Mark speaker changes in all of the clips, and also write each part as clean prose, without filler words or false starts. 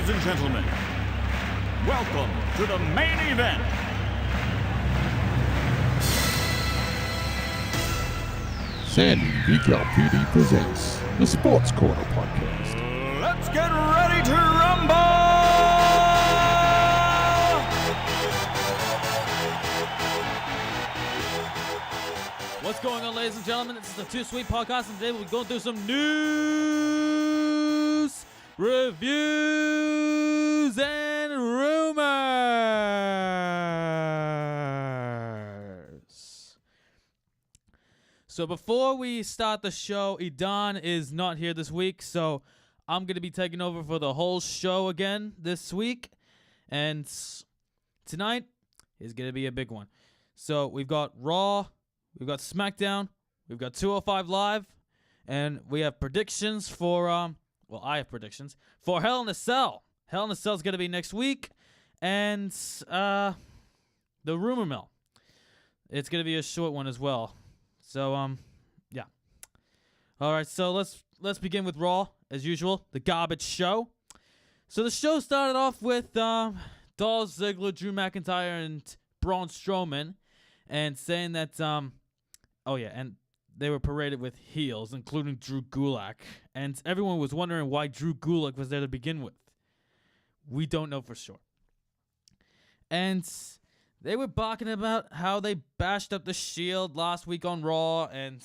Speaker 1: Ladies and gentlemen, welcome to the main event.
Speaker 2: Sandy VCAL PD presents the Sports Corner Podcast.
Speaker 1: Let's get ready to rumble!
Speaker 3: What's going on, ladies and gentlemen? This is the 2Sweet podcast, and today we're going through some news, reviews, and rumors. So before we start the show, Idan is not here this week, so I'm going to be taking over for the whole show again this week. And tonight is going to be a big one. So we've got Raw, we've got SmackDown, we've got 205 Live, and we have predictions for, I have predictions for Hell in a Cell. Hell in a Cell is going to be next week, and the Rumor Mill. It's going to be a short one as well. So, yeah. All right, so let's begin with Raw, as usual, the garbage show. So the show started off with Dolph Ziggler, Drew McIntyre, and Braun Strowman, and saying that, and they were paraded with heels, including Drew Gulak, and everyone was wondering why Drew Gulak was there to begin with. We don't know for sure. And they were barking about how they bashed up the Shield last week on Raw, and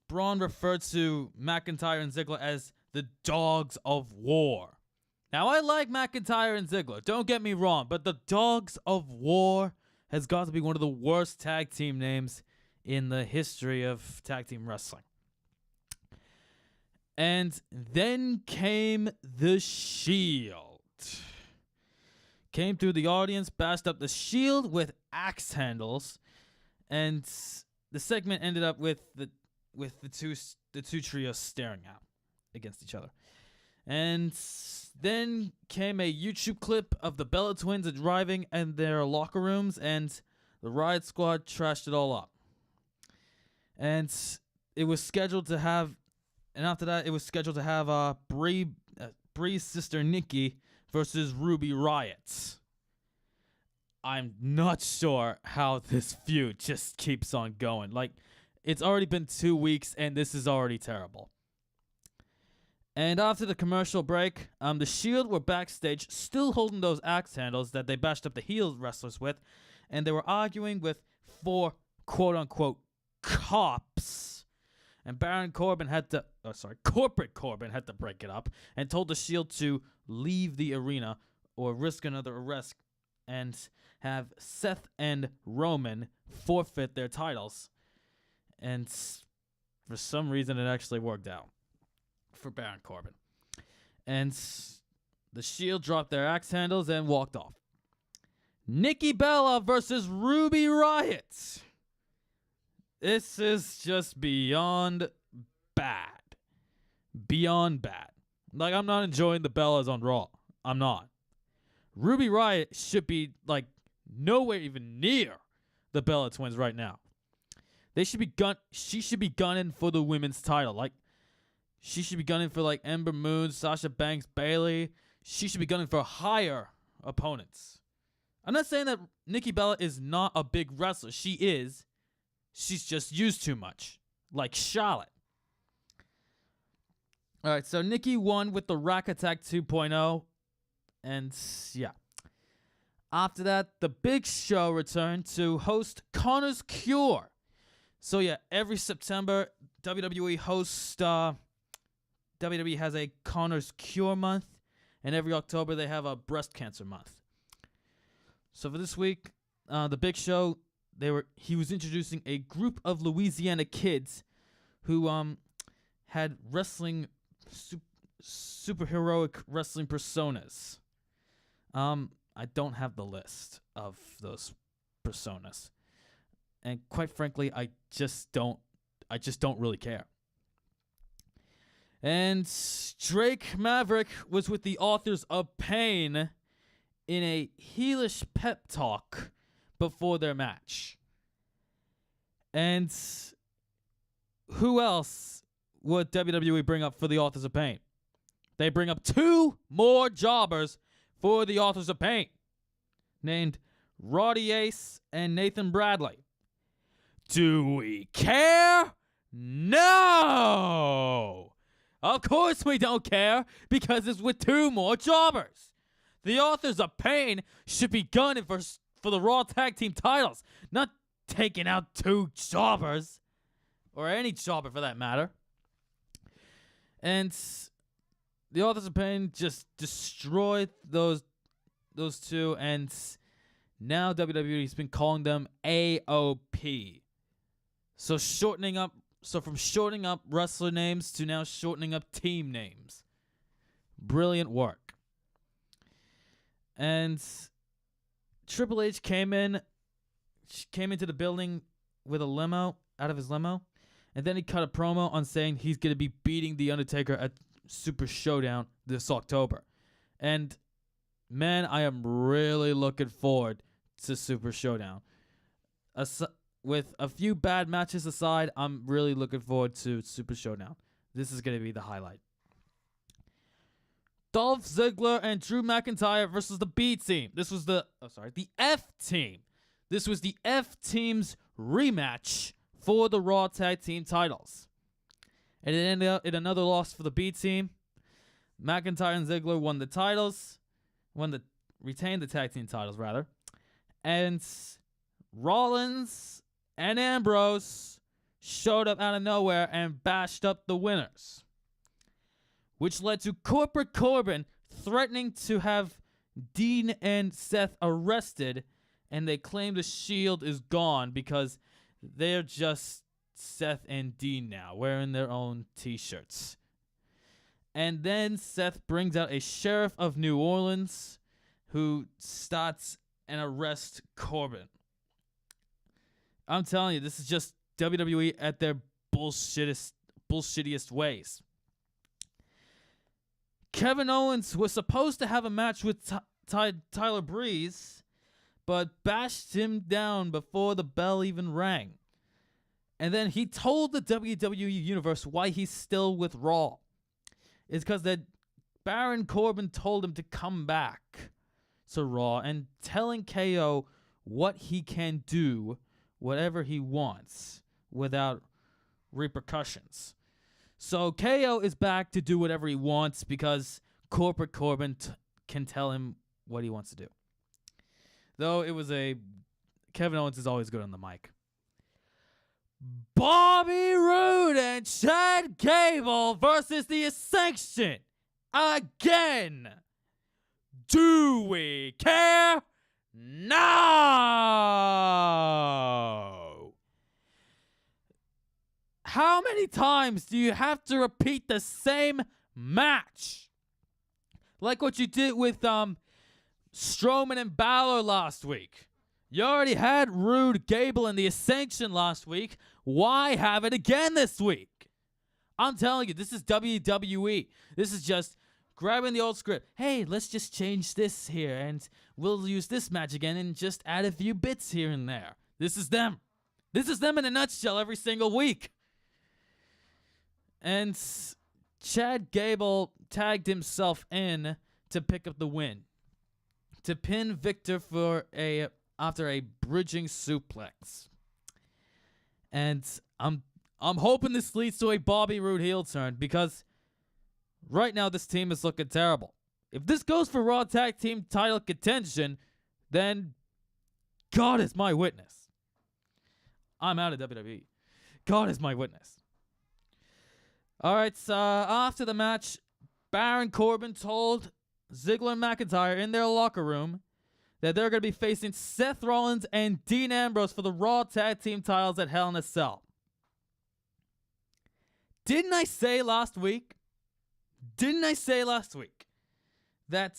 Speaker 3: Braun referred to McIntyre and Ziggler as the Dogs of War. Now, I like McIntyre and Ziggler, don't get me wrong, but the Dogs of War has got to be one of the worst tag team names in the history of tag team wrestling. And then came the Shield. Came through the audience, bashed up the Shield with axe handles, and the segment ended up with the two trios staring out against each other. And then came a YouTube clip of the Bella Twins arriving in their locker rooms, and the Riot Squad trashed it all up. And it was scheduled to have, Bree's sister Nikki versus Ruby Riott. I'm not sure how this feud just keeps on going. Like, it's already been 2 weeks, and this is already terrible. And after the commercial break, the Shield were backstage still holding those axe handles that they bashed up the heel wrestlers with, and they were arguing with 4 quote-unquote cops. And Corporate Corbin had to break it up and told the Shield to leave the arena or risk another arrest and have Seth and Roman forfeit their titles. And for some reason, it actually worked out for Baron Corbin. And the Shield dropped their axe handles and walked off. Nikki Bella versus Ruby Riott. This is just beyond bad. Beyond bad. Like, I'm not enjoying the Bellas on Raw. I'm not. Ruby Riott should be, like, nowhere even near the Bella Twins right now. She should be gunning for the women's title. Like, she should be gunning for, like, Ember Moon, Sasha Banks, Bayley. She should be gunning for higher opponents. I'm not saying that Nikki Bella is not a big wrestler. She is. She's just used too much. Like Charlotte. Alright, so Nikki won with the Rack Attack 2.0. And, yeah. After that, the Big Show returned to host Connor's Cure. So, yeah, every September, WWE hosts... WWE has a Connor's Cure month, and every October they have a breast cancer month. So for this week, the Big Show, he was introducing a group of Louisiana kids who had superheroic wrestling personas. I don't have the list of those personas, and quite frankly, I just don't really care. And Drake Maverick was with the Authors of Pain in a heelish pep talk before their match. And who else would WWE bring up for the Authors of Pain? they bring up 2 more jobbers for the Authors of Pain, named Roddy Ace and Nathan Bradley. Do we care? No! Of course we don't care, because it's with 2 more jobbers. The Authors of Pain should be gunning for the Raw Tag Team titles, not taking out 2 jobbers. Or any jobber for that matter. And the Authors of Pain just destroyed those 2, and now WWE's been calling them AOP. So from shortening up wrestler names to now shortening up team names. Brilliant work. And Triple H came into the building with a limo, out of his limo, and then he cut a promo on saying he's going to be beating The Undertaker at Super Showdown this October. And man, I am really looking forward to Super Showdown. With a few bad matches aside, I'm really looking forward to Super Showdown. This is going to be the highlight. Dolph Ziggler and Drew McIntyre versus the B Team. This was the F Team. This was the F Team's rematch for the Raw Tag Team titles. And it ended up in another loss for the B Team. McIntyre and Ziggler won the titles. Retained the tag team titles, rather. And Rollins and Ambrose showed up out of nowhere and bashed up the winners, which led to Corporate Corbin threatening to have Dean and Seth arrested, and they claim the Shield is gone because they're just Seth and Dean now, wearing their own t-shirts. And then Seth brings out a sheriff of New Orleans who starts and arrests Corbin. I'm telling you, this is just WWE at their bullshittiest ways. Kevin Owens was supposed to have a match with Tyler Breeze, but bashed him down before the bell even rang. And then he told the WWE Universe why he's still with Raw. It's because that Baron Corbin told him to come back to Raw and telling KO what he can do, whatever he wants, without repercussions. So KO is back to do whatever he wants because Corporate Corbin can tell him what he wants to do. Though Kevin Owens is always good on the mic. Bobby Roode and Chad Gable versus the Ascension again. Do we care? No. How many times do you have to repeat the same match? Like what you did with Strowman and Balor last week. You already had Rude, Gable, and the Ascension last week. Why have it again this week? I'm telling you, this is WWE. This is just grabbing the old script. Hey, let's just change this here, and we'll use this match again and just add a few bits here and there. This is them. This is them in a nutshell every single week. And Chad Gable tagged himself in to pick up the win, to pin Victor after a bridging suplex. And I'm hoping this leads to a Bobby Roode heel turn, because right now this team is looking terrible. If this goes for Raw Tag Team title contention, then God is my witness. I'm out of WWE. God is my witness. Alright, so after the match, Baron Corbin told Ziggler and McIntyre in their locker room that they're going to be facing Seth Rollins and Dean Ambrose for the Raw Tag Team titles at Hell in a Cell. Didn't I say last week that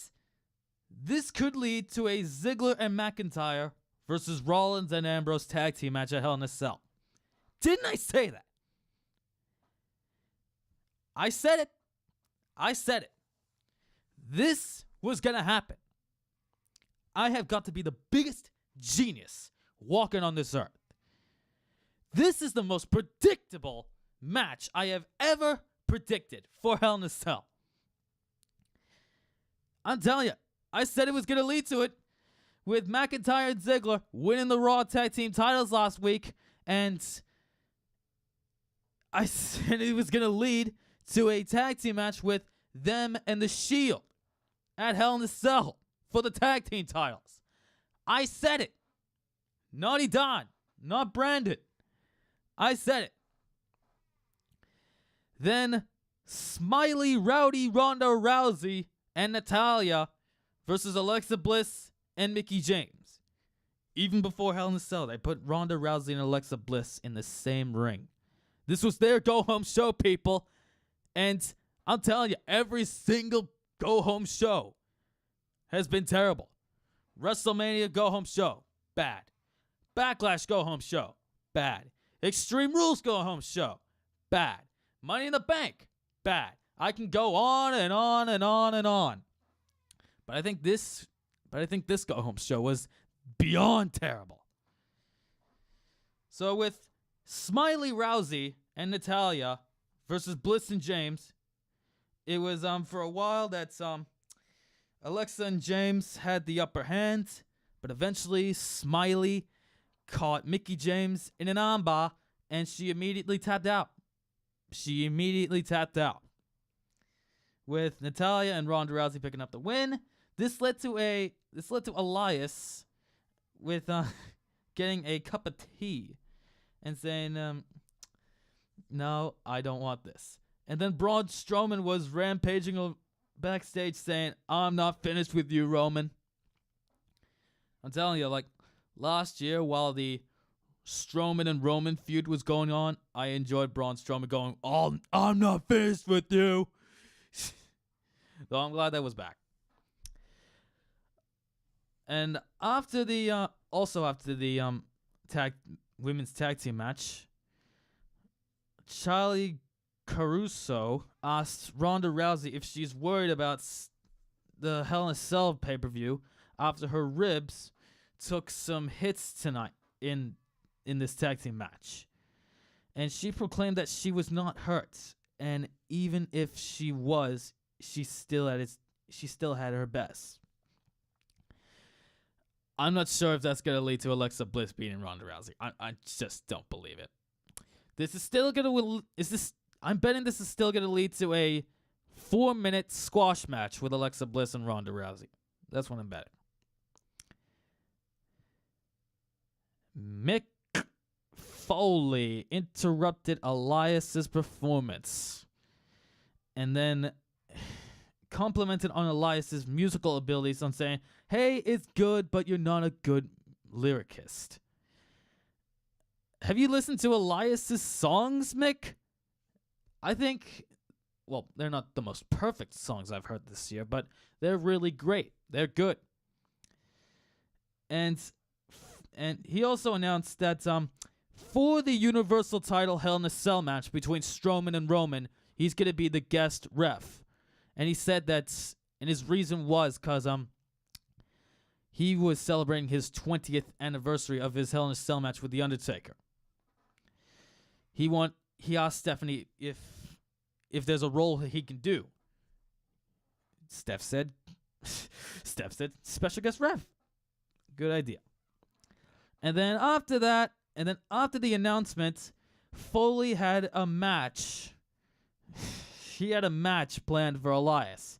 Speaker 3: this could lead to a Ziggler and McIntyre versus Rollins and Ambrose tag team match at Hell in a Cell? Didn't I say that? I said it. This was going to happen. I have got to be the biggest genius walking on this earth. This is the most predictable match I have ever predicted for Hell in a Cell. I'm telling you, I said it was going to lead to it. With McIntyre and Ziggler winning the Raw Tag Team titles last week, and I said it was going to lead to a tag team match with them and The Shield at Hell in a Cell for the tag team titles. I said it. Naughty Don, not Brandon. I said it. Then Smiley Rowdy Ronda Rousey and Natalya versus Alexa Bliss and Mickie James. Even before Hell in a Cell, they put Ronda Rousey and Alexa Bliss in the same ring. This was their go-home show, people. And I'm telling you, every single go-home show has been terrible. WrestleMania go-home show, bad. Backlash go-home show, bad. Extreme Rules go-home show, bad. Money in the Bank, bad. I can go on and on and on and on. But I think this go-home show was beyond terrible. So with Smiley Rousey and Natalya versus Bliss and James, it was for a while that Alexa and James had the upper hand, but eventually Smiley caught Mickie James in an armbar, and she immediately tapped out. With Natalya and Ronda Rousey picking up the win, this led to Elias with getting a cup of tea and saying, "No, I don't want this." And then Braun Strowman was rampaging backstage saying, "I'm not finished with you, Roman." I'm telling you, like last year while the Strowman and Roman feud was going on, I enjoyed Braun Strowman going, "Oh, I'm not finished with you." So I'm glad that was back. And after the women's tag team match, Charlie Caruso asked Ronda Rousey if she's worried about the Hell in a Cell pay-per-view after her ribs took some hits tonight in this tag team match. And she proclaimed that she was not hurt, and even if she was, she still had her best. I'm not sure if that's gonna lead to Alexa Bliss beating Ronda Rousey. I just don't believe it. I'm betting this is still gonna lead to a 4-minute squash match with Alexa Bliss and Ronda Rousey. That's what I'm betting. Mick Foley interrupted Elias's performance and then complimented on Elias's musical abilities on saying, "Hey, it's good, but you're not a good lyricist." Have you listened to Elias's songs, Mick? I think, well, they're not the most perfect songs I've heard this year, but they're really great. They're good. And he also announced that for the Universal title Hell in a Cell match between Strowman and Roman, he's going to be the guest ref. And he said that, and his reason was because he was celebrating his 20th anniversary of his Hell in a Cell match with The Undertaker. He asked Stephanie if there's a role he can do. Steph said, special guest ref. Good idea. And then after the announcement, Foley had a match. He had a match planned for Elias,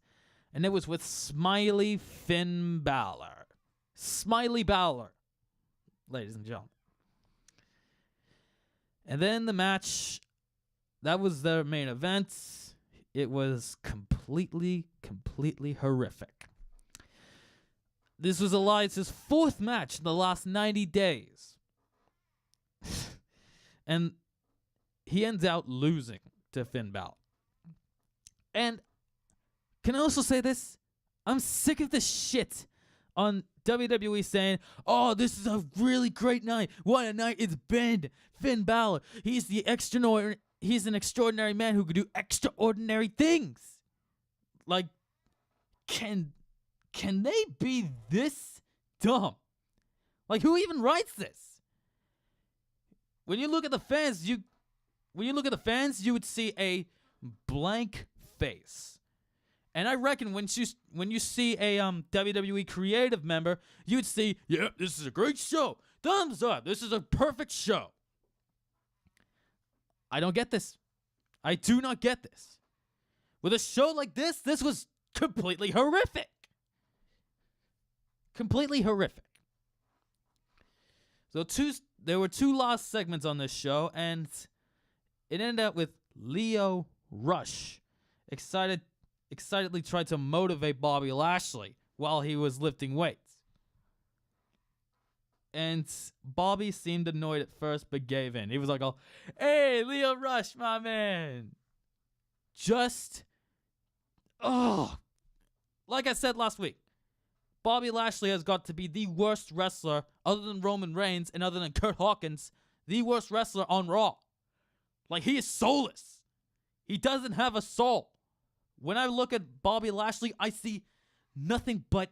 Speaker 3: and it was with Smiley Finn Balor. Smiley Balor, ladies and gentlemen. And then the match, that was their main event. It was completely horrific. This was Elias' 4th match in the last 90 days. And he ends out losing to Finn Balor. And can I also say this? I'm sick of the shit on WWE saying, "Oh, this is a really great night. What a night it's been. Finn Balor, he's an extraordinary man who could do extraordinary things." Like, can they be this dumb? Like, who even writes this? When you look at the fans, you would see a blank face. And I reckon when you see a WWE creative member, you'd see, yep, this is a great show. Thumbs up. This is a perfect show. I don't get this. I do not get this. With a show like this was completely horrific. Completely horrific. So there were two last segments on this show, and it ended up with Lio Rush excitedly tried to motivate Bobby Lashley while he was lifting weights. And Bobby seemed annoyed at first, but gave in. He was like, hey, Lio Rush, my man. Like I said last week, Bobby Lashley has got to be the worst wrestler, other than Roman Reigns and other than Kurt Hawkins, the worst wrestler on Raw. Like, he is soulless. He doesn't have a soul. When I look at Bobby Lashley, I see nothing but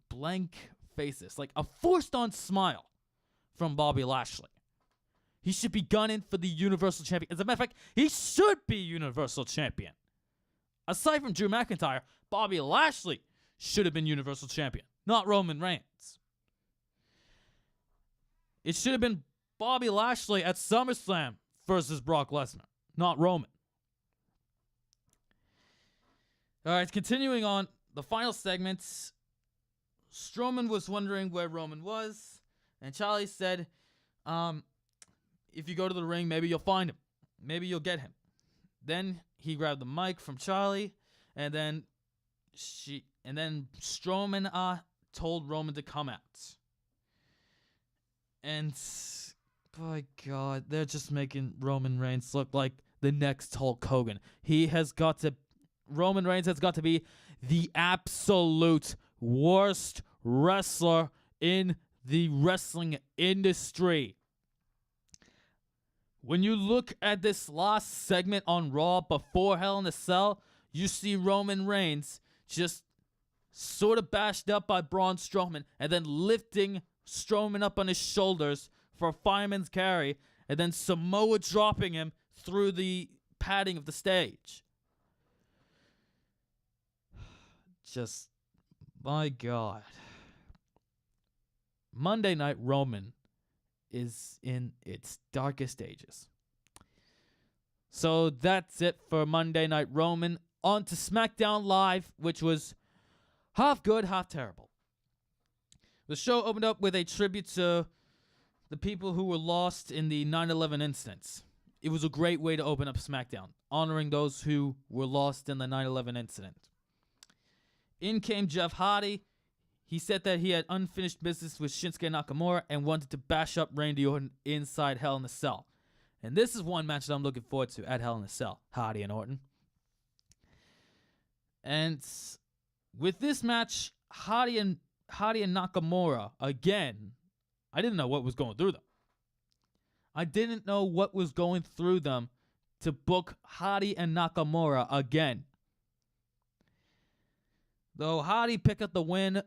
Speaker 3: blank faces. Like a forced-on smile from Bobby Lashley. He should be gunning for the Universal Champion. As a matter of fact, he should be Universal Champion. Aside from Drew McIntyre, Bobby Lashley should have been Universal Champion, not Roman Reigns. It should have been Bobby Lashley at SummerSlam versus Brock Lesnar, not Roman. All right, continuing on, the final segments. Strowman was wondering where Roman was, and Charlie said, if you go to the ring, maybe you'll find him. Maybe you'll get him. Then he grabbed the mic from Charlie, and then Strowman told Roman to come out. And by God, they're just making Roman Reigns look like the next Hulk Hogan. Roman Reigns has got to be the absolute worst wrestler in the wrestling industry. When you look at this last segment on Raw before Hell in a Cell, you see Roman Reigns just sort of bashed up by Braun Strowman and then lifting Strowman up on his shoulders for a fireman's carry and then Samoa dropping him through the padding of the stage. Just, my God. Monday Night Roman is in its darkest ages. So that's it for Monday Night Roman. On to SmackDown Live, which was half good, half terrible. The show opened up with a tribute to the people who were lost in the 9/11 incidents. It was a great way to open up SmackDown, honoring those who were lost in the 9/11 incident. In came Jeff Hardy. He said that he had unfinished business with Shinsuke Nakamura and wanted to bash up Randy Orton inside Hell in a Cell. And this is one match that I'm looking forward to at Hell in a Cell, Hardy and Orton. And with this match, Hardy and Nakamura, again, I didn't know what was going through them. I didn't know what was going through them to book Hardy and Nakamura again. Though Hardy picked up the win,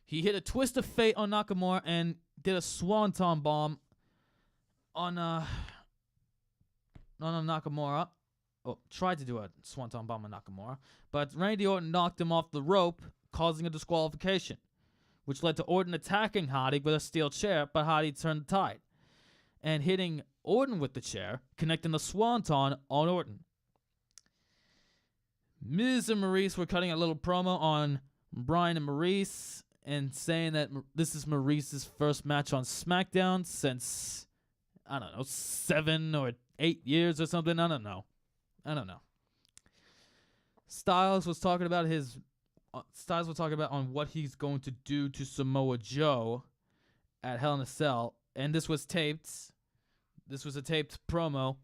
Speaker 3: he hit a twist of fate on Nakamura and did a swanton bomb on Nakamura. Oh, tried to do a swanton bomb on Nakamura, but Randy Orton knocked him off the rope, causing a disqualification, which led to Orton attacking Hardy with a steel chair, but Hardy turned the tide and hitting Orton with the chair, connecting the swanton on Orton. Miz and Maurice were cutting a little promo on Bryan and Maurice and saying that this is Maurice's first match on SmackDown since, 7 or 8 years or something. I don't know. Styles was talking about on what he's going to do to Samoa Joe at Hell in a Cell, and this was taped. This was a taped promo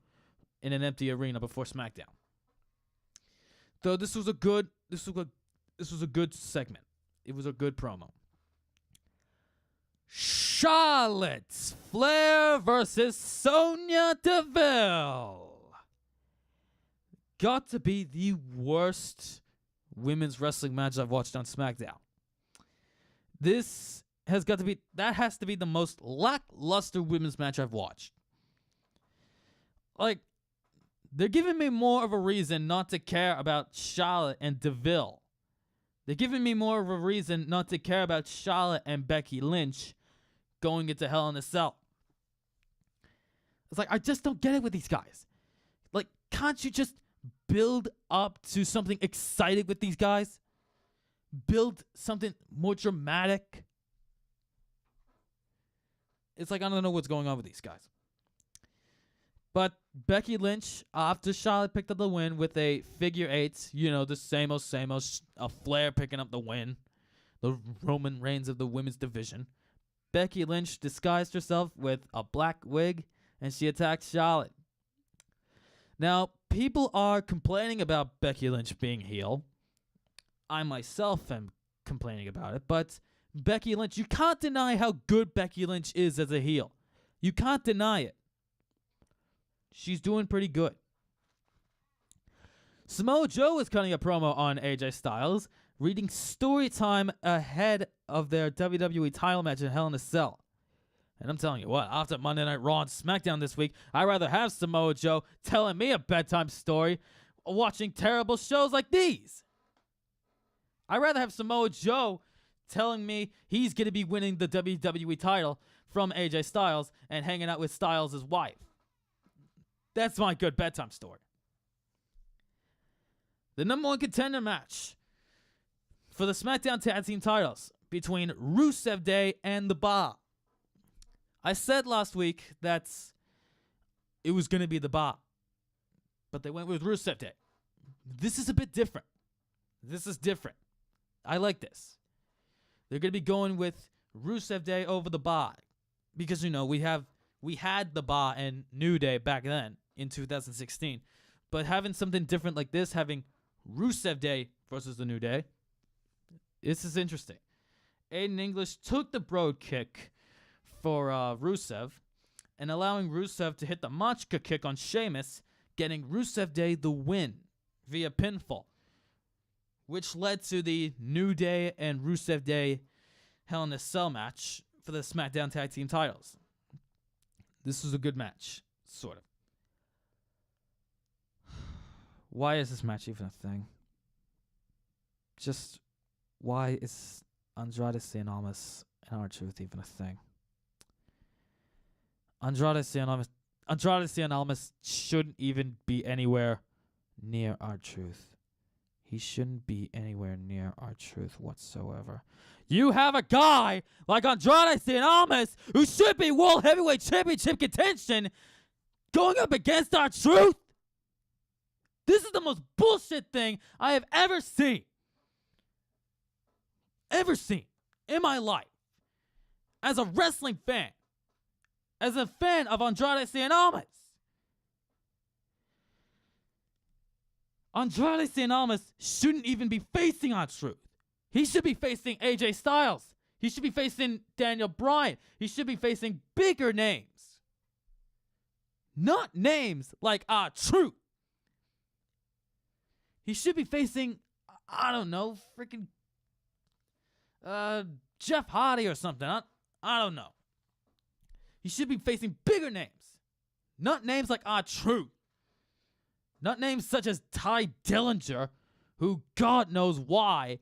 Speaker 3: in an empty arena before SmackDown. Though this was a good segment. It was a good promo. Charlotte Flair versus Sonya Deville. Got to be the worst women's wrestling match I've watched on SmackDown. That has to be the most lackluster women's match I've watched. Like, They're giving me more of a reason not to care about Charlotte and Deville. They're giving me more of a reason not to care about Charlotte and Becky Lynch going into Hell in a Cell. It's like, I just don't get it with these guys. Like, can't you just build up to something exciting with these guys? Build something more dramatic? It's like, I don't know what's going on with these guys. But Becky Lynch, after Charlotte picked up the win with a figure 8, the same old, a Flair picking up the win, the Roman Reigns of the women's division. Becky Lynch disguised herself with a black wig, and she attacked Charlotte. Now, people are complaining about Becky Lynch being heel. I myself am complaining about it, but Becky Lynch, you can't deny how good Becky Lynch is as a heel. You can't deny it. She's doing pretty good. Samoa Joe is cutting a promo on AJ Styles, reading story time ahead of their WWE title match in Hell in a Cell. And I'm telling you what, after Monday Night Raw and SmackDown this week, I'd rather have Samoa Joe telling me a bedtime story watching terrible shows like these. I'd rather have Samoa Joe telling me he's going to be winning the WWE title from AJ Styles and hanging out with Styles' wife. That's my good bedtime story. The number 1 contender match for the SmackDown Tag Team titles between Rusev Day and The Bar. I said last week that it was going to be The Bar, but they went with Rusev Day. This is a bit different. This is different. I like this. They're going to be going with Rusev Day over The Bar because, we had The Bar and New Day back then in 2016. But having something different like this, having Rusev Day versus the New Day, this is interesting. Aiden English took the Broad Kick for Rusev and allowing Rusev to hit the Machka Kick on Sheamus, getting Rusev Day the win via pinfall, which led to the New Day and Rusev Day Hell in a Cell match for the SmackDown Tag Team titles. This was a good match, sort of. Why is this match even a thing? Just, why is Andrade Cien Almas and R-Truth even a thing? Andrade Cien Almas shouldn't even be anywhere near R-Truth. He shouldn't be anywhere near R-Truth whatsoever. You have a guy like Andrade Cien Almas who should be World Heavyweight Championship contention going up against R-Truth? This is the most bullshit thing I have ever seen. Ever seen in my life. As a wrestling fan. As a fan of Andrade Cien Almas. Andrade Cien Almas shouldn't even be facing R-Truth. He should be facing AJ Styles. He should be facing Daniel Bryan. He should be facing bigger names. Not names like R-Truth. He should be facing, I don't know, freaking Jeff Hardy or something. I don't know. He should be facing bigger names. Not names like R-Truth. Not names such as Ty Dillinger, who God knows why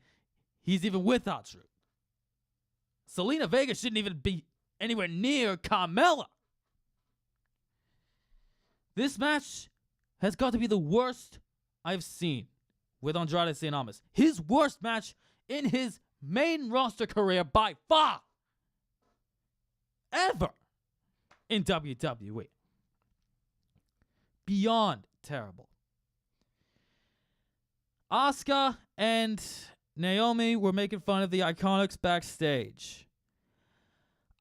Speaker 3: he's even with R-Truth. Selena Vega shouldn't even be anywhere near Carmella. This match has got to be the worst I've seen with Andrade Cien Almas. His worst match in his main roster career by far. Ever in WWE. Beyond terrible. Asuka and Naomi were making fun of the Iconics backstage.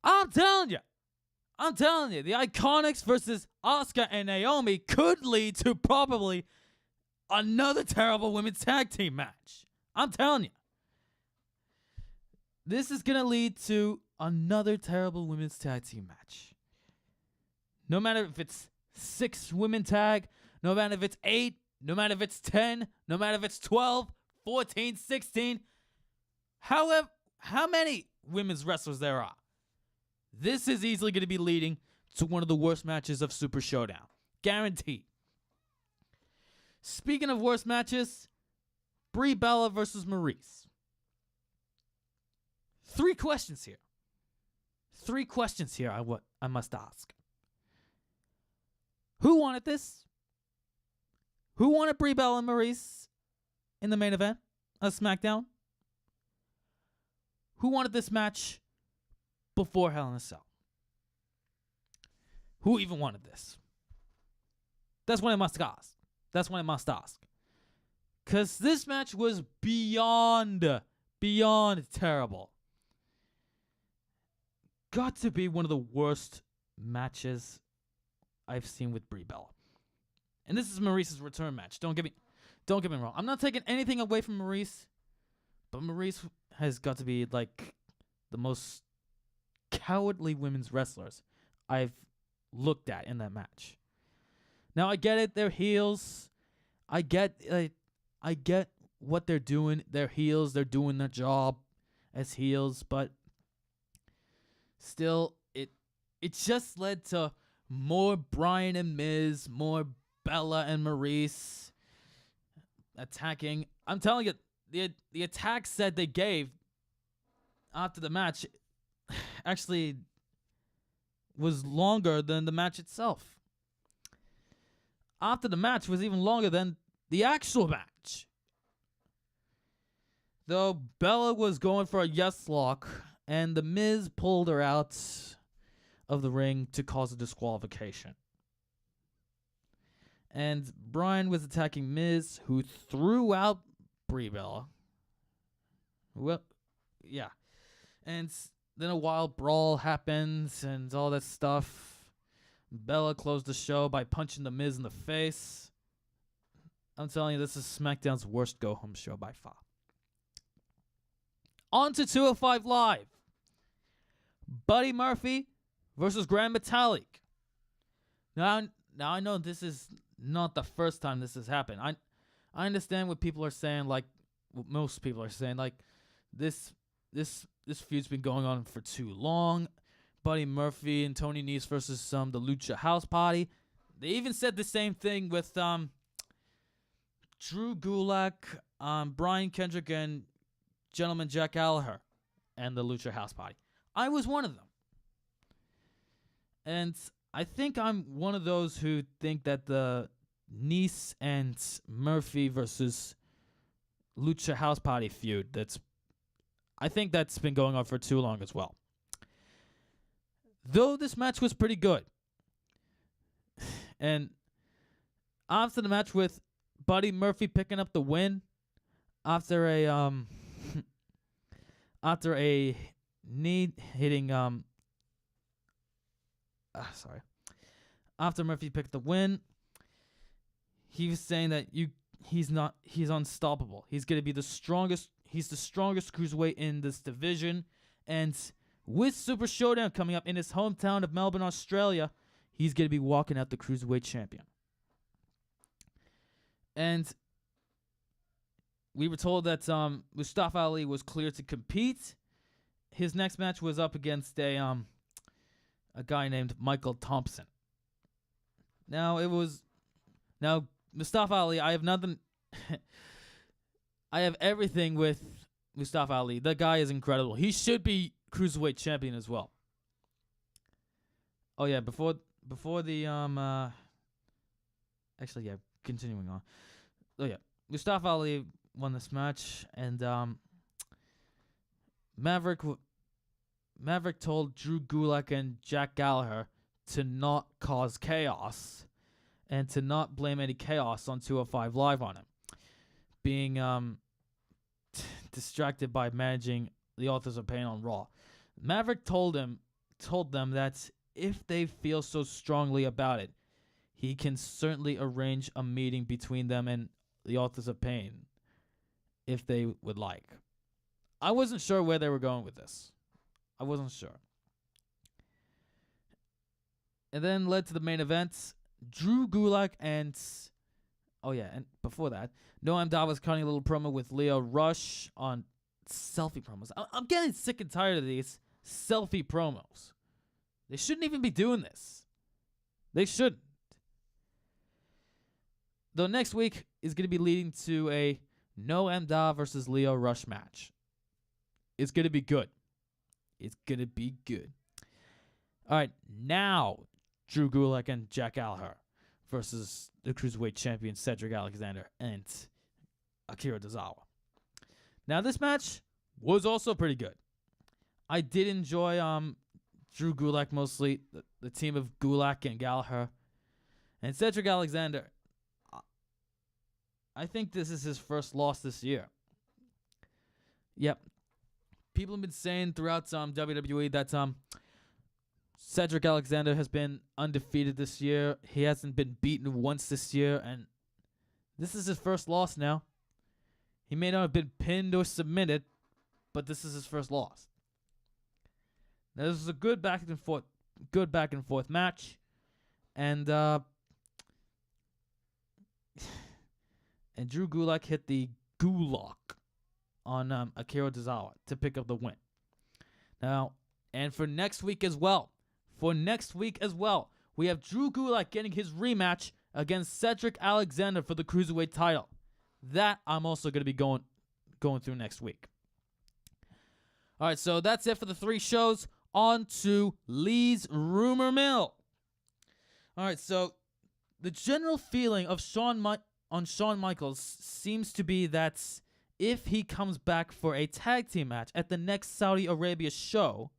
Speaker 3: I'm telling you, the Iconics versus Asuka and Naomi could lead to probably another terrible women's tag team match. I'm telling you. This is going to lead to another terrible women's tag team match. No matter if it's 6 women tag, no matter if it's 8, no matter if it's 10, no matter if it's 12, 14, 16, however, how many women's wrestlers there are. This is easily going to be leading to one of the worst matches of Super Showdown. Guaranteed. Speaking of worst matches, Brie Bella versus Maurice. 3 questions here. 3 questions here I must ask. Who wanted this? Who wanted Brie Bella and Maurice in the main event of SmackDown? Who wanted this match before Hell in a Cell? Who even wanted this? That's what I must ask. Because this match was beyond terrible. Got to be one of the worst matches I've seen with Brie Bella. And this is Maurice's return match. Don't get me wrong. I'm not taking anything away from Maurice, but Maurice has got to be like the most cowardly women's wrestlers I've looked at in that match. Now I get it, they're heels. I get what they're doing. They're heels, they're doing their job as heels, but still it just led to more Bryan and Miz, more Bella and Maurice attacking. I'm telling you, the attacks that they gave after the match actually was longer than the match itself. After the match was even longer than the actual match. Though Bella was going for a yes lock, and the Miz pulled her out of the ring to cause a disqualification. And Bryan was attacking Miz, who threw out Brie Bella. Well, yeah. And then a wild brawl happens and all that stuff. Bella closed the show by punching the Miz in the face. I'm telling you, this is SmackDown's worst go-home show by far. On to 205 Live. Buddy Murphy versus Grand Metalik. Now I know this is not the first time this has happened. I understand what people are saying, like what most people are saying, like this feud's been going on for too long. Buddy Murphy and Tony Nese versus the Lucha House Party. They even said the same thing with Drew Gulak, Brian Kendrick, and Gentleman Jack Gallagher and the Lucha House Party. I was one of them. And I think I'm one of those who think that the Nese and Murphy versus Lucha House Party feud, I think that's been going on for too long as well. Though this match was pretty good. And after the match with Buddy Murphy picking up the win after a knee hitting after Murphy picked the win, he was saying that he's unstoppable. He's going to be the strongest. He's the strongest cruiserweight in this division, and with Super Showdown coming up in his hometown of Melbourne, Australia, he's going to be walking out the cruiserweight champion. And we were told that Mustafa Ali was cleared to compete. His next match was up against a guy named Michael Thompson. Now Mustafa Ali, I have nothing. I have everything with Mustafa Ali. The guy is incredible. He should be cruiserweight champion as well. Oh yeah, before the actually yeah, continuing on. Oh yeah, Mustafa Ali won this match, and Maverick told Drew Gulak and Jack Gallagher to not cause chaos and to not blame any chaos on 205 Live on him, being distracted by managing the Authors of Pain on Raw. Maverick told them that if they feel so strongly about it, he can certainly arrange a meeting between them and the Authors of Pain if they would like. I wasn't sure where they were going with this. I wasn't sure. And then led to the main event. Drew Gulak and before that, Noam Dar was cutting a little promo with Leo Rush on selfie promos. I'm getting sick and tired of these selfie promos. They shouldn't even be doing this. They shouldn't. Though next week is going to be leading to a Noam Dar versus Leo Rush match. It's going to be good. It's going to be good. All right, now Drew Gulak and Jack Gallagher versus the Cruiserweight champion Cedric Alexander and Akira Tozawa. Now, this match was also pretty good. I did enjoy Drew Gulak mostly, the team of Gulak and Gallagher. And Cedric Alexander, I think this is his first loss this year. Yep. People have been saying throughout WWE that Cedric Alexander has been undefeated this year. He hasn't been beaten once this year, and this is his first loss now. He may not have been pinned or submitted, but this is his first loss. Now, this was a good back and forth match, and Drew Gulak hit the Gulak on Akira Tozawa to pick up the win. Now, and for next week as well, we have Drew Gulak getting his rematch against Cedric Alexander for the Cruiserweight title. That I'm also going to be going through next week. All right, so that's it for the 3 shows. On to Leigh's Rumor Mill. All right, so the general feeling of Shawn Michaels seems to be that if he comes back for a tag team match at the next Saudi Arabia show,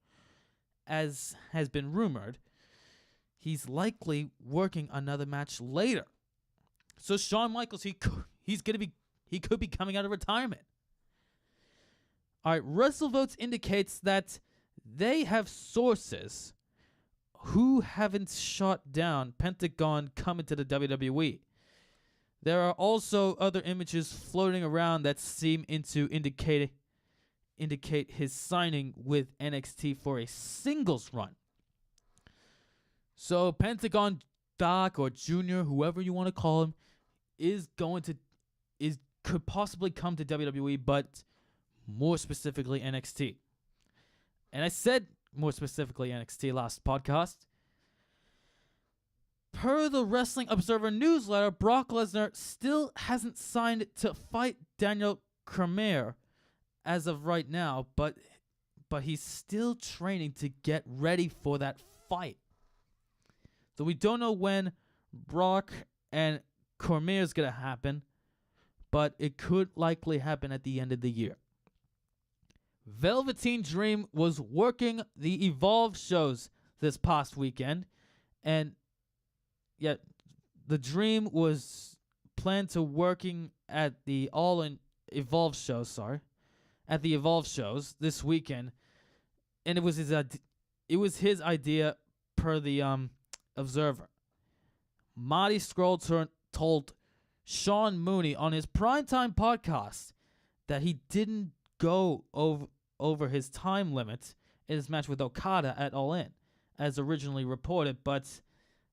Speaker 3: as has been rumored, he's likely working another match later. So Shawn Michaels, he could be coming out of retirement. All right, WrestleVotes indicates that they have sources who haven't shot down Pentagon coming to the WWE. There are also other images floating around that seem to indicate his signing with NXT for a singles run. So Pentagon Doc or Junior, whoever you want to call him, could possibly come to WWE, but more specifically NXT. And I said more specifically NXT last podcast. Per the Wrestling Observer newsletter, Brock Lesnar still hasn't signed to fight Daniel Cormier as of right now, but he's still training to get ready for that fight. So we don't know when Brock and Cormier is going to happen, but it could likely happen at the end of the year. Velveteen Dream was working the Evolve shows this past weekend, and yet the Dream was planned to working at the Evolve shows this weekend, and it was his idea per the Observer. Marty Scurll told Sean Mooney on his primetime podcast that he didn't go over his time limit in his match with Okada at All In, as originally reported, but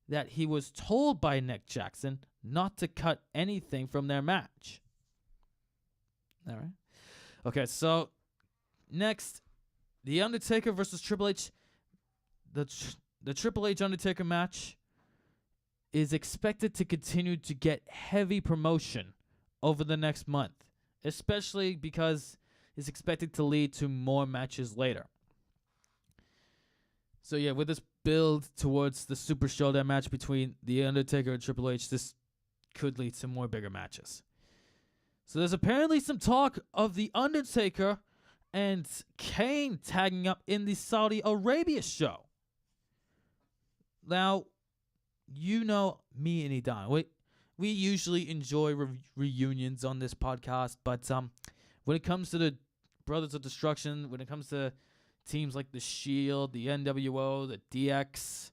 Speaker 3: that he was told by Nick Jackson not to cut anything from their match. All right. Okay, so next, The Undertaker versus Triple H. The Triple H Undertaker match is expected to continue to get heavy promotion over the next month, especially because it's expected to lead to more matches later. So yeah, with this build towards the Super Showdown match between The Undertaker and Triple H, this could lead to more bigger matches. So there's apparently some talk of The Undertaker and Kane tagging up in the Saudi Arabia show. Now, you know me and Idan. We usually enjoy reunions on this podcast, but when it comes to the Brothers of Destruction, when it comes to teams like the Shield, the NWO, the DX,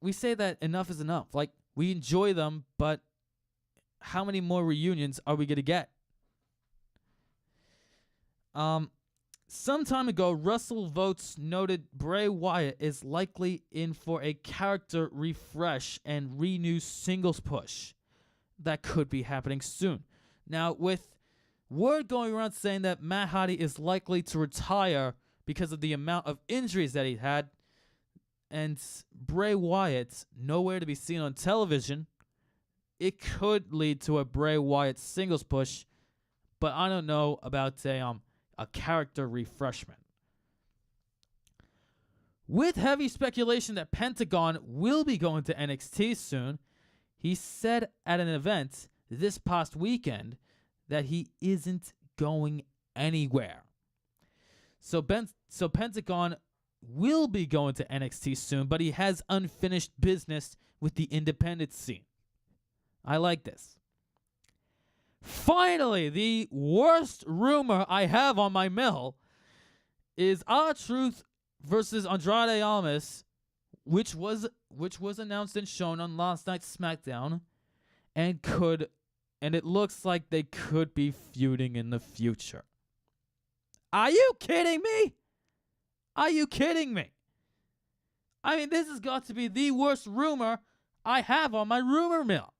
Speaker 3: we say that enough is enough. Like, we enjoy them, but how many more reunions are we going to get? Some time ago, WrestleVotes noted Bray Wyatt is likely in for a character refresh and renew singles push that could be happening soon. Now, with word going around saying that Matt Hardy is likely to retire because of the amount of injuries that he had, and Bray Wyatt nowhere to be seen on television, it could lead to a Bray Wyatt singles push, but I don't know about a character refreshment. With heavy speculation that Pentagon will be going to NXT soon, he said at an event this past weekend that he isn't going anywhere. So Pentagon will be going to NXT soon, but he has unfinished business with the independent scene. I like this. Finally, the worst rumor I have on my mill is R-Truth versus Andrade Almas, which was announced and shown on last night's SmackDown, and it looks like they could be feuding in the future. Are you kidding me? Are you kidding me? I mean, this has got to be the worst rumor I have on my rumor mill.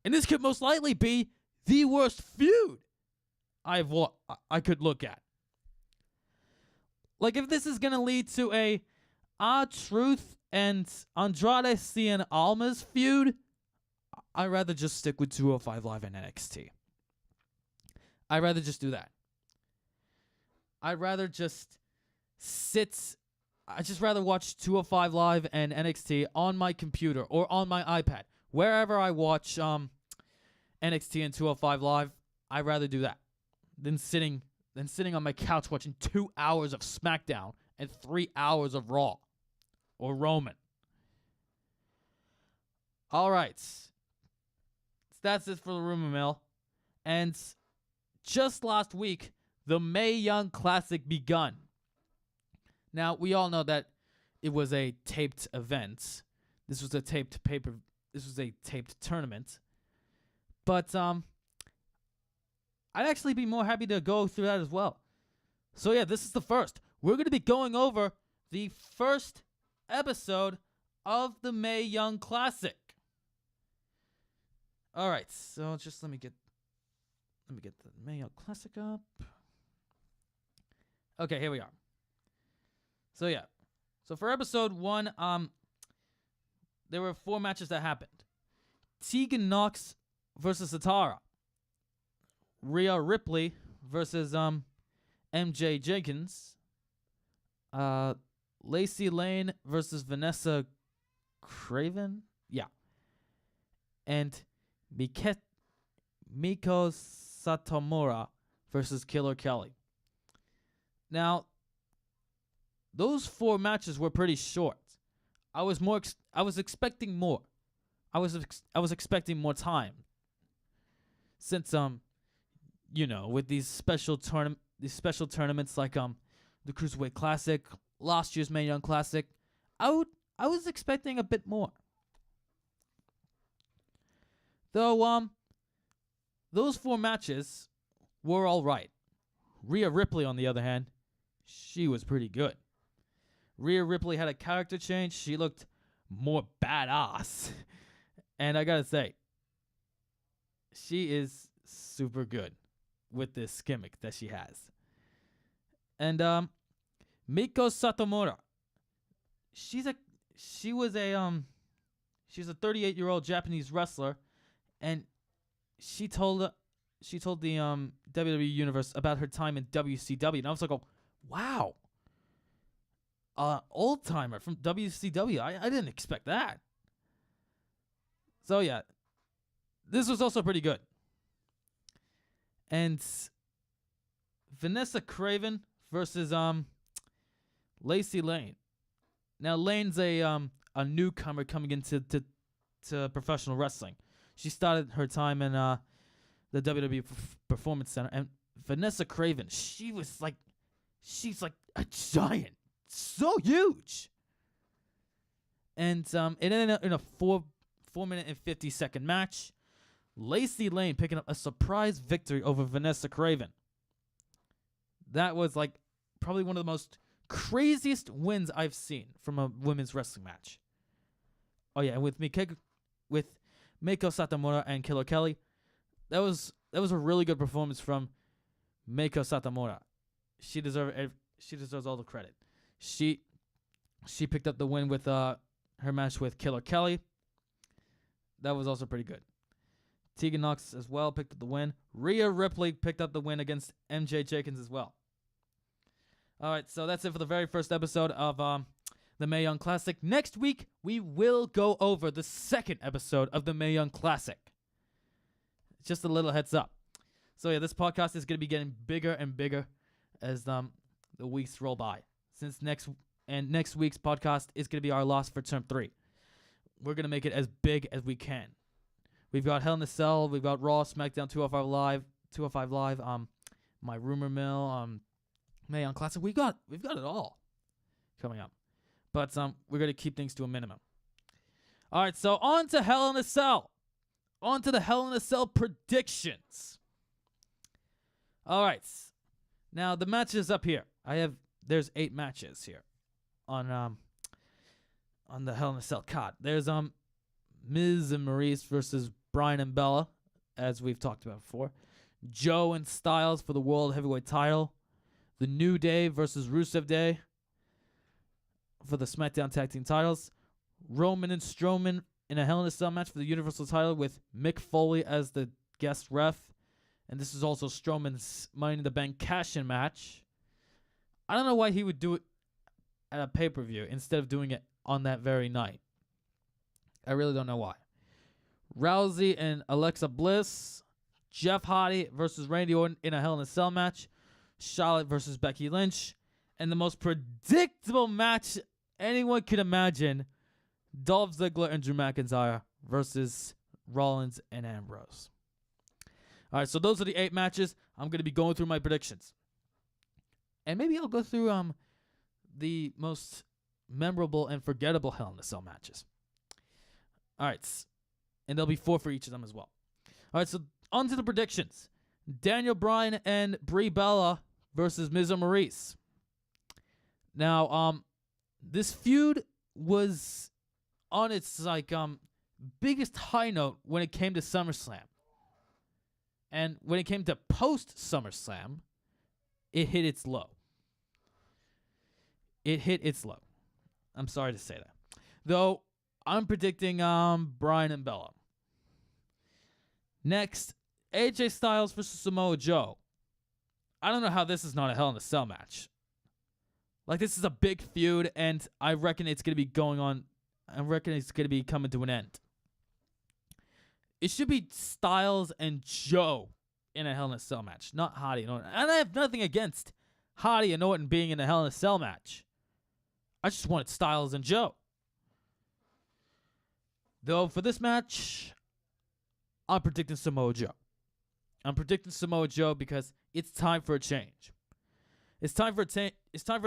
Speaker 3: And this could most likely be the worst feud I could look at. Like, if this is going to lead to a R-Truth and Andrade Cien Almas feud, I'd rather just stick with 205 Live and NXT. I'd rather just do that. I'd rather just I'd just rather watch 205 Live and NXT on my computer or on my iPad. Wherever I watch NXT and 205 Live, I'd rather do that than sitting on my couch watching 2 hours of SmackDown and 3 hours of Raw or Roman. All right. That's it for the rumor mill. And just last week, the Mae Young Classic begun. Now, we all know that it was a taped event. This was a taped tournament. But I'd actually be more happy to go through that as well. So yeah, this is the first. We're going to be going over the first episode of the Mae Young Classic. All right, so just let me get the Mae Young Classic up. Okay, here we are. So yeah. So for episode 1, there were 4 matches that happened. Tegan Nox versus Satara. Rhea Ripley versus MJ Jenkins. Lacey Lane versus Vanessa Craven. Yeah. And Miko Satomura versus Killer Kelly. Now, those 4 matches were pretty short. I was expecting more. I was expecting more time. Since with these special tournaments like the Cruiserweight Classic, last year's Mae Young Classic, I was expecting a bit more. Though those 4 matches were all right. Rhea Ripley, on the other hand, she was pretty good. Rhea Ripley had a character change. She looked more badass. And I gotta say, she is super good with this gimmick that she has. And Miko Satomura, she's a 38-year-old Japanese wrestler, and she told the WWE universe about her time in WCW, and I was like, oh, wow, old timer from WCW. I didn't expect that. So yeah, this was also pretty good. And Vanessa Craven versus Lacey Lane. Now Lane's a newcomer coming into to professional wrestling. She started her time in the WWE Performance Center, and Vanessa Craven, she's like a giant, so huge. And it ended up in a 4-minute and 50-second match. Lacey Lane picking up a surprise victory over Vanessa Craven. That was like probably one of the most craziest wins I've seen from a women's wrestling match. Oh yeah, and with Miko Satomura and Killer Kelly, that was a really good performance from Miko Satomura. She deserves all the credit. She She picked up the win with her match with Killer Kelly. That was also pretty good. Tegan Knox as well picked up the win. Rhea Ripley picked up the win against MJ Jenkins as well. All right, so that's it for the very first episode of the Mae Young Classic. Next week, we will go over the second episode of the Mae Young Classic. Just a little heads up. So yeah, this podcast is going to be getting bigger and bigger as the weeks roll by. Since next week's podcast is going to be our last for term 3. We're going to make it as big as we can. We've got Hell in a Cell, we've got Raw, SmackDown, 205 Live, My Rumor Mill, Mae Young Classic. We've got it all coming up. But we're going to keep things to a minimum. All right, so on to Hell in a Cell. On to the Hell in a Cell predictions. All right. Now the matches up here. There's 8 matches here on the Hell in a Cell card. There's Miz and Maurice versus Bryan and Bella, as we've talked about before. Joe and Styles for the World Heavyweight title. The New Day versus Rusev Day for the SmackDown Tag Team titles. Roman and Strowman in a Hell in a Cell match for the Universal title with Mick Foley as the guest ref. And this is also Strowman's Money in the Bank cash-in match. I don't know why he would do it at a pay-per-view instead of doing it on that very night. I really don't know why. Rousey and Alexa Bliss. Jeff Hardy versus Randy Orton in a Hell in a Cell match. Charlotte versus Becky Lynch. And the most predictable match anyone could imagine, Dolph Ziggler and Drew McIntyre versus Rollins and Ambrose. All right, so those are the 8 matches. I'm going to be going through my predictions. And maybe I'll go through the most memorable and forgettable Hell in a Cell matches. All right. And there'll be 4 for each of them as well. All right, so on to the predictions. Daniel Bryan and Brie Bella versus Miz and Maurice. Now, this feud was on its biggest high note when it came to SummerSlam. And when it came to post-SummerSlam, it hit its low. I'm sorry to say that. Though, I'm predicting Bryan and Bella. Next, AJ Styles versus Samoa Joe. I don't know how this is not a Hell in a Cell match. Like, this is a big feud, and I reckon it's going to be going on. I reckon it's going to be coming to an end. It should be Styles and Joe in a Hell in a Cell match, not Hardy and Orton. And I have nothing against Hardy and Orton being in a Hell in a Cell match. I just wanted Styles and Joe. Though for this match, I'm predicting Samoa Joe. I'm predicting Samoa Joe because it's time for a change. It's time for a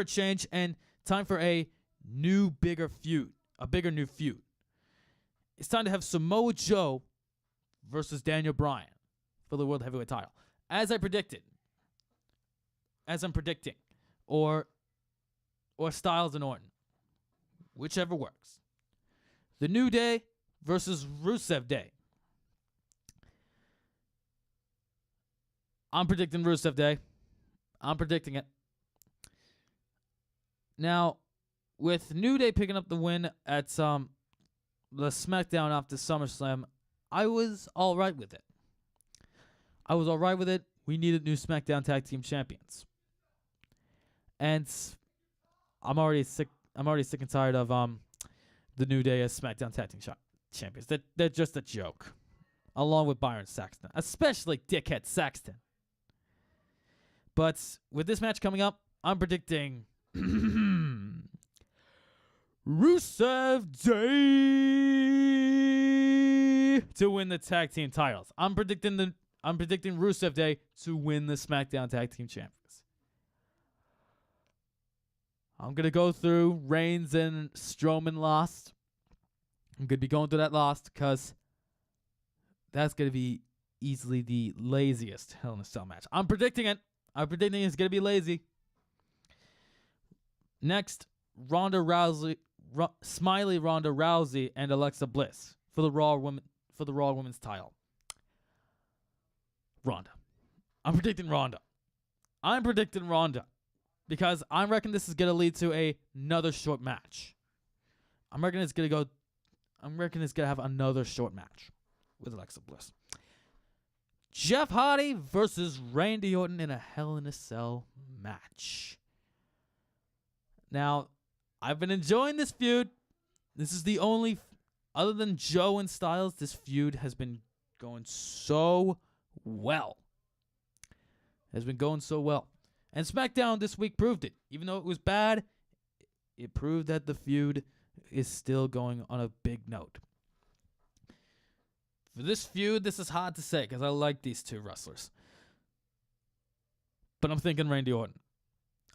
Speaker 3: change and time for a new, bigger feud. A bigger new feud. It's time to have Samoa Joe versus Daniel Bryan for the World Heavyweight title. As I'm predicting. Or Styles and Orton. Whichever works. The New Day versus Rusev Day. I'm predicting Rusev Day. I'm predicting it. Now, with New Day picking up the win at the SmackDown after SummerSlam, I was all right with it. We needed new SmackDown Tag Team Champions. And I'm already sick and tired of the New Day as SmackDown Tag Team Champions. They're just a joke. Along with Byron Saxton. Especially dickhead Saxton. But with this match coming up, I'm predicting Rusev Day to win the tag team titles. I'm predicting Rusev Day to win the SmackDown Tag Team Champions. I'm gonna go through Reigns and Strowman lost. I'm gonna be going through that lost because that's gonna be easily the laziest Hell in a Cell match. I'm predicting it. I'm predicting it's gonna be lazy. Next, Smiley Ronda Rousey and Alexa Bliss for the Raw Women's title. Ronda. I'm predicting Ronda. because I reckon this is going to lead to another short match. I reckon it's going to have another short match with Alexa Bliss. Jeff Hardy versus Randy Orton in a Hell in a Cell match. Now, I've been enjoying this feud. This is the only, other than Joe and Styles, this feud has been going so well. Has been going so well. And SmackDown this week proved it. Even though it was bad, it proved that the feud is still going on a big note. For this feud, this is hard to say because I like these two wrestlers. But I'm thinking Randy Orton.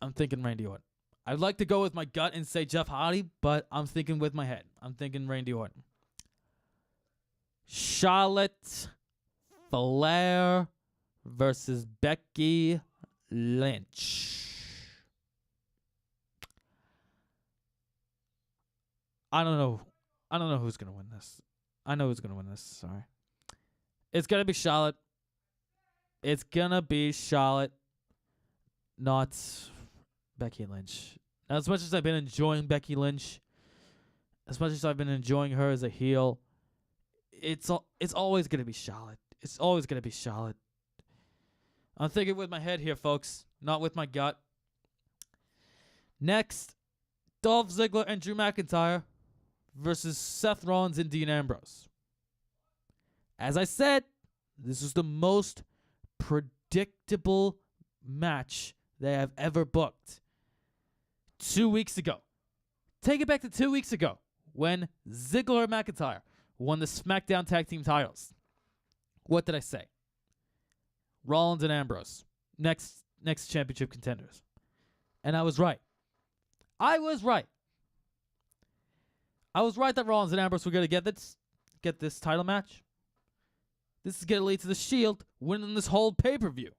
Speaker 3: I'd like to go with my gut and say Jeff Hardy, but I'm thinking with my head. I'm thinking Randy Orton. Charlotte Flair versus Becky Lynch. I don't know who's going to win this. I know who's going to win this. Sorry. It's going to be Charlotte. It's going to be Charlotte, not Becky Lynch. Now, as much as I've been enjoying Becky Lynch, as much as I've been enjoying her as a heel, it's always going to be Charlotte. It's always going to be Charlotte. I'm thinking with my head here, folks, not with my gut. Next, Dolph Ziggler and Drew McIntyre versus Seth Rollins and Dean Ambrose. As I said, this is the most predictable match they have ever booked. 2 weeks ago. Take it back to 2 weeks ago when Ziggler and McIntyre won the SmackDown Tag Team titles. What did I say? Rollins and Ambrose. Next championship contenders. And I was right. I was right that Rollins and Ambrose were going to get this title match. This is going to lead to the Shield winning this whole pay-per-view.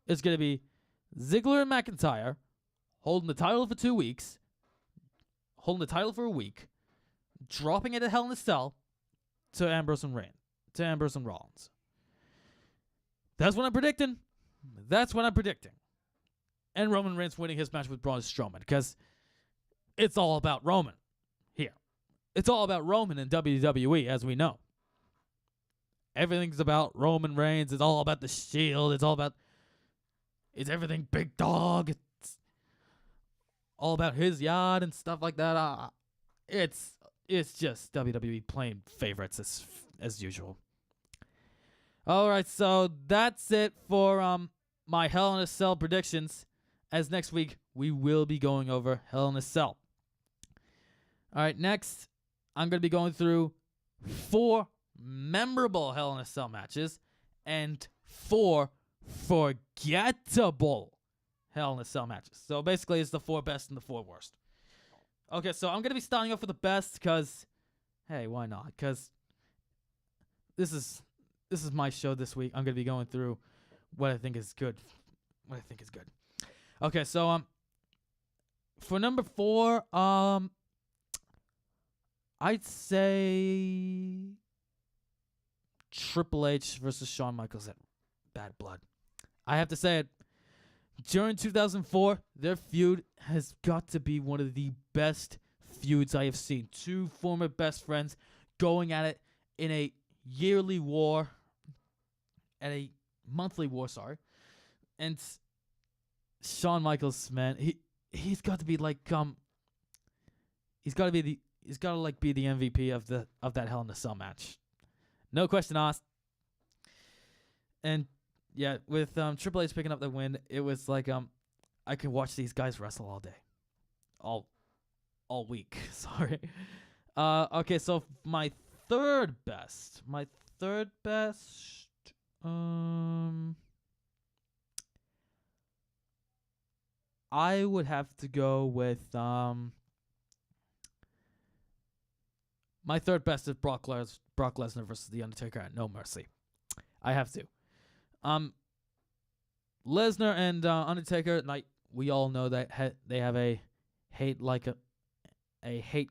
Speaker 3: It's going to be Ziggler and McIntyre holding the title for 2 weeks, holding the title for a week, dropping it at Hell in a Cell to Ambrose and Rollins. That's what I'm predicting. And Roman Reigns winning his match with Braun Strowman, because it's all about Roman here. It's all about Roman in WWE, as we know. Everything's about Roman Reigns. It's all about the Shield. It's everything big dog. It's all about his yard and stuff like that. It's just WWE playing favorites as usual. All right, so that's it for my Hell in a Cell predictions. As next week, we will be going over Hell in a Cell. All right, next, I'm going to be going through 4 memorable Hell in a Cell matches and 4 forgettable Hell in a Cell matches. So basically, it's the 4 best and the 4 worst. Okay, so I'm going to be starting off with the best because, hey, why not? Because this is my show this week. I'm going to be going through what I think is good. Okay, so for number 4, I'd say Triple H versus Shawn Michaels at Bad Blood. I have to say it. During 2004, their feud has got to be one of the best feuds I have seen. 2 former best friends going at it in a yearly war, at a monthly war, sorry. And Shawn Michaels, man, he's got to be like he's got to be the MVP of that Hell in a Cell match. No question asked. And yeah, with Triple H picking up the win, it was like I can watch these guys wrestle all day. All week. Sorry. Okay, so my third best. I would have to go with my third best is Brock Lesnar versus The Undertaker at No Mercy. I have to. Lesnar and Undertaker, like we all know that they have a hate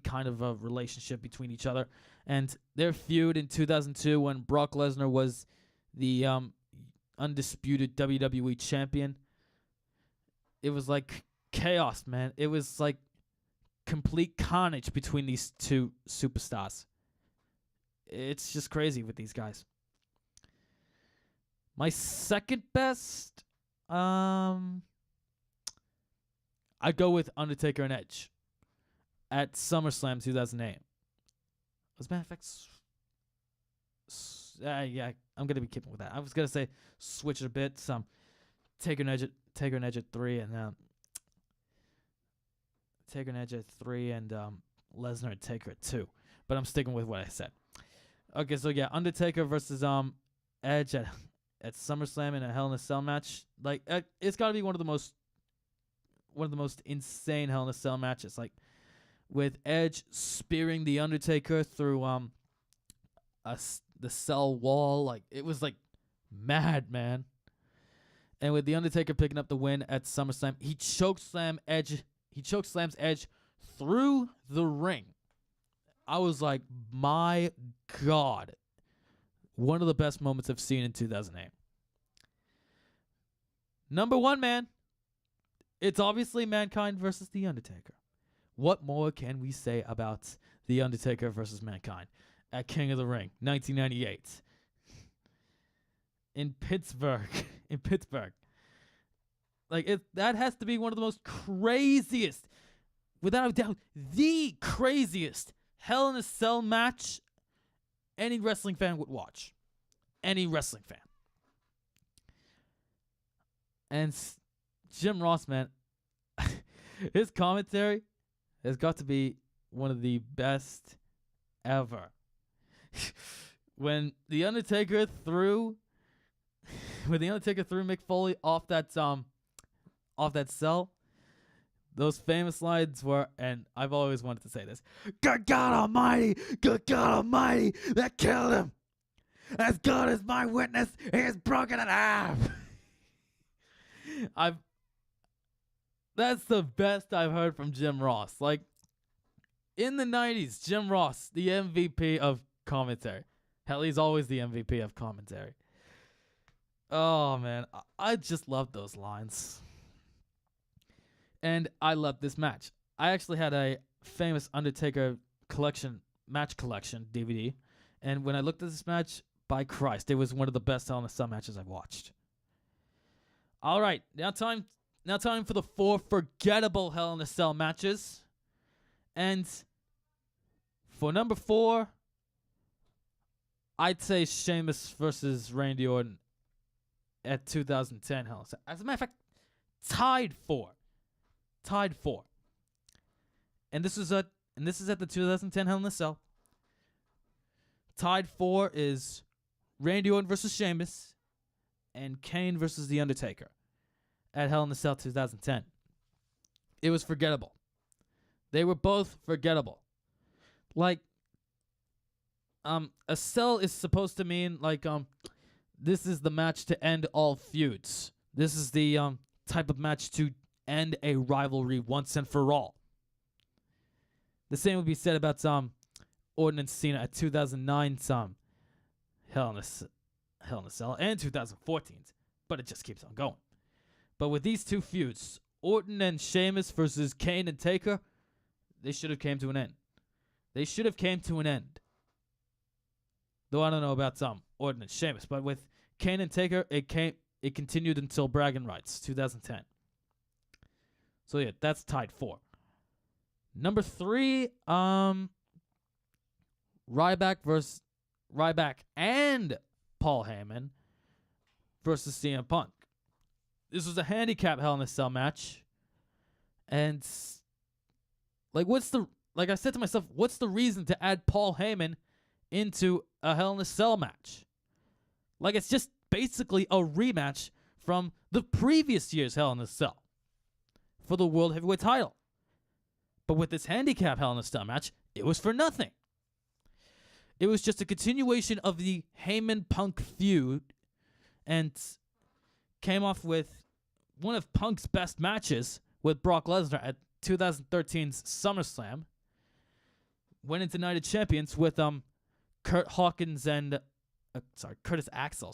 Speaker 3: kind of a relationship between each other, and their feud in 2002 when Brock Lesnar was the undisputed WWE champion. it was like chaos, man. It was like complete carnage between these two superstars. It's just crazy with these guys. My second best, I'd go with Undertaker and Edge at SummerSlam 2008. As a matter of fact, yeah, I'm gonna be keeping with that. I was gonna say switch it a bit. Taker and Edge at 3, and Taker and Edge at 3, and Lesnar and Taker at 2. But I'm sticking with what I said. Okay, so yeah, Undertaker versus Edge at SummerSlam in a Hell in a Cell match. Like it's got to be one of the most insane Hell in a Cell matches. Like with Edge spearing the Undertaker through the cell wall. Like it was like mad, man. And with the Undertaker picking up the win at SummerSlam, he chokeslams Edge through the ring. I was like, my God. One of the best moments I've seen in 2008. Number 1, man. It's obviously Mankind versus The Undertaker. What more can we say about The Undertaker versus Mankind at King of the Ring, 1998? In Pittsburgh. Like, that has to be one of the most craziest, without a doubt, the craziest Hell in a Cell match any wrestling fan would watch. Any wrestling fan. And Jim Ross, man, his commentary has got to be one of the best ever. When The Undertaker threw Mick Foley off that cell, those famous lines were, and I've always wanted to say this, good God Almighty, that killed him. As God is my witness, he is broken in half. That's the best I've heard from Jim Ross. Like, in the 90s, Jim Ross, the MVP of commentary. Hell, he's always the MVP of commentary. Oh, man. I just love those lines. And I love this match. I actually had a famous Undertaker match collection DVD. And when I looked at this match, by Christ, it was one of the best Hell in a Cell matches I've watched. All right, now time for the 4 forgettable Hell in a Cell matches. And for number 4, I'd say Sheamus versus Randy Orton at 2010 Hell in a Cell. As a matter of fact, tied 4. And this is at the 2010 Hell in a Cell. Tied 4 is Randy Orton versus Sheamus and Kane versus The Undertaker at Hell in a Cell 2010. It was forgettable. They were both forgettable. Like, a cell is supposed to mean, like, this is the match to end all feuds. This is the type of match to end a rivalry once and for all. The same would be said about Orton and Cena at 2009's Hell in a Cell and 2014's, but it just keeps on going. But with these two feuds, Orton and Sheamus versus Kane and Taker, they should have came to an end. Though I don't know about Orton and Sheamus, but with Kane and Taker, it continued until Bragging Rights 2010. So yeah, that's tied 4. Number 3, Ryback and Paul Heyman versus CM Punk. This was a handicap Hell in a Cell match. And like I said to myself, what's the reason to add Paul Heyman into a Hell in a Cell match? Like, it's just basically a rematch from the previous year's Hell in a Cell for the World Heavyweight title. But with this handicap Hell in a Cell match, it was for nothing. It was just a continuation of the Heyman-Punk feud and came off with one of Punk's best matches with Brock Lesnar at 2013's SummerSlam. Went into Night of Champions with Kurt Hawkins and Curtis Axel,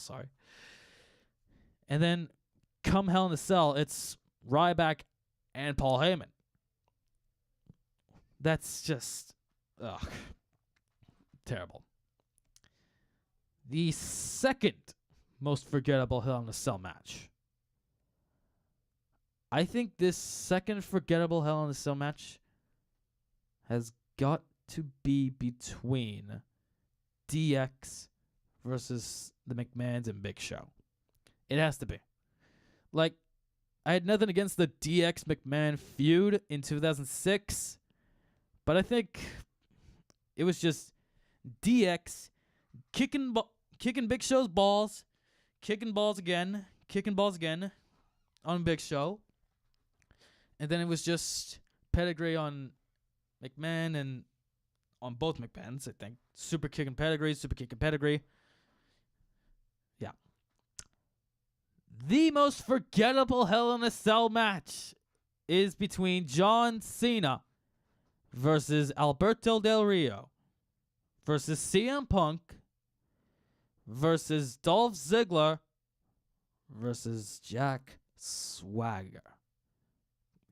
Speaker 3: And then come Hell in a Cell, it's Ryback and Paul Heyman. That's just terrible. The second most forgettable Hell in a Cell match. I think this second forgettable Hell in a Cell match has got to be between DX versus the McMahons and Big Show. It has to be. Like, I had nothing against the DX McMahon feud in 2006, but I think it was just DX kicking Big Show's balls, kicking balls again on Big Show. And then it was just pedigree on McMahon and on both McMahons, I think. Super kicking pedigree. Yeah. The most forgettable Hell in a Cell match is between John Cena versus Alberto Del Rio versus CM Punk versus Dolph Ziggler versus Jack Swagger.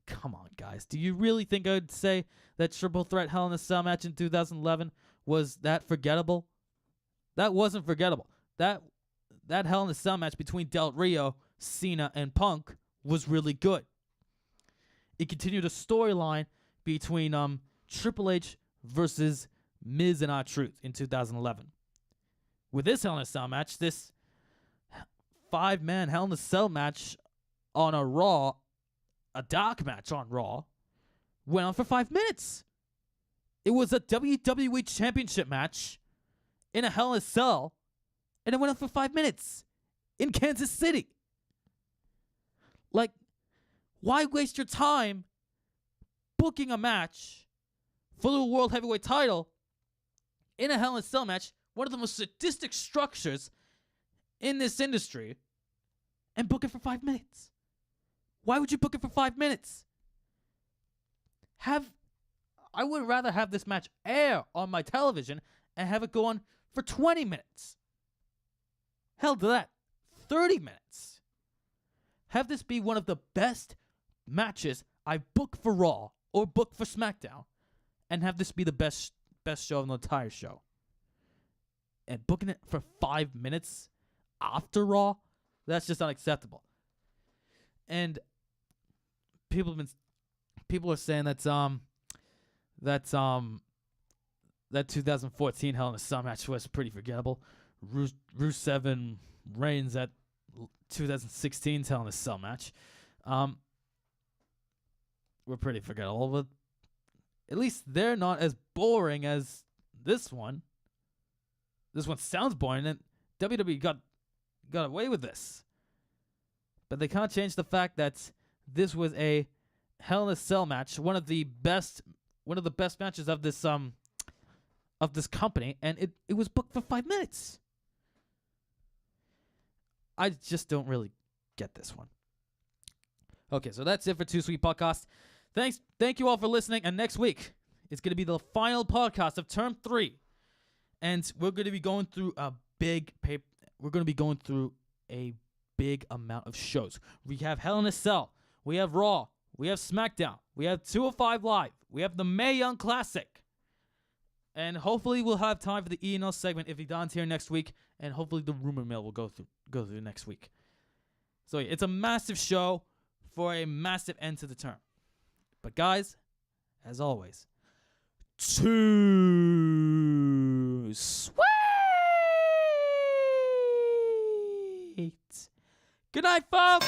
Speaker 3: Come on, guys. Do you really think I would say that Triple Threat Hell in a Cell match in 2011 was that forgettable? That wasn't forgettable. That Hell in a Cell match between Del Rio, Cena, and Punk was really good. It continued a storyline between Triple H versus Miz and R-Truth in 2011. With this Hell in a Cell match, this 5-man Hell in a Cell match on a Raw, a dark match on Raw, went on for 5 minutes. It was a WWE Championship match in a Hell in a Cell, and it went on for 5 minutes in Kansas City. Like, why waste your time booking a match for the World Heavyweight title in a Hell in a Cell match, one of the most sadistic structures in this industry, and book it for 5 minutes? Why would you book it for 5 minutes? I would rather have this match air on my television and have it go on for 20 minutes. Hell to that, 30 minutes. Have this be one of the best matches I book for Raw or book for SmackDown, and have this be the best show on the entire show. And booking it for 5 minutes after Raw, that's just unacceptable. And people are saying that 2014 Hell in a Cell match was pretty forgettable. Rusev and Reigns at 2016 Hell in a Cell match were pretty forgettable, but at least they're not as boring as this one. This one sounds boring, and WWE got away with this. But they can't change the fact that this was a Hell in a Cell match, one of the best matches of this company, and it was booked for 5 minutes. I just don't really get this one. Okay, so that's it for 2Sweet Podcast. Thank you all for listening, and next week it's going to be the final podcast of Term 3, and we're going to be going through a big amount of shows. We have Hell in a Cell, we have Raw, we have SmackDown, we have 205 Live, we have the Mae Young Classic, and hopefully we'll have time for the E&O segment if Don's here next week, and hopefully the rumor mill will go through next week. So yeah, it's a massive show for a massive end to the term. But guys, as always, 2Sweet. Good night, folks.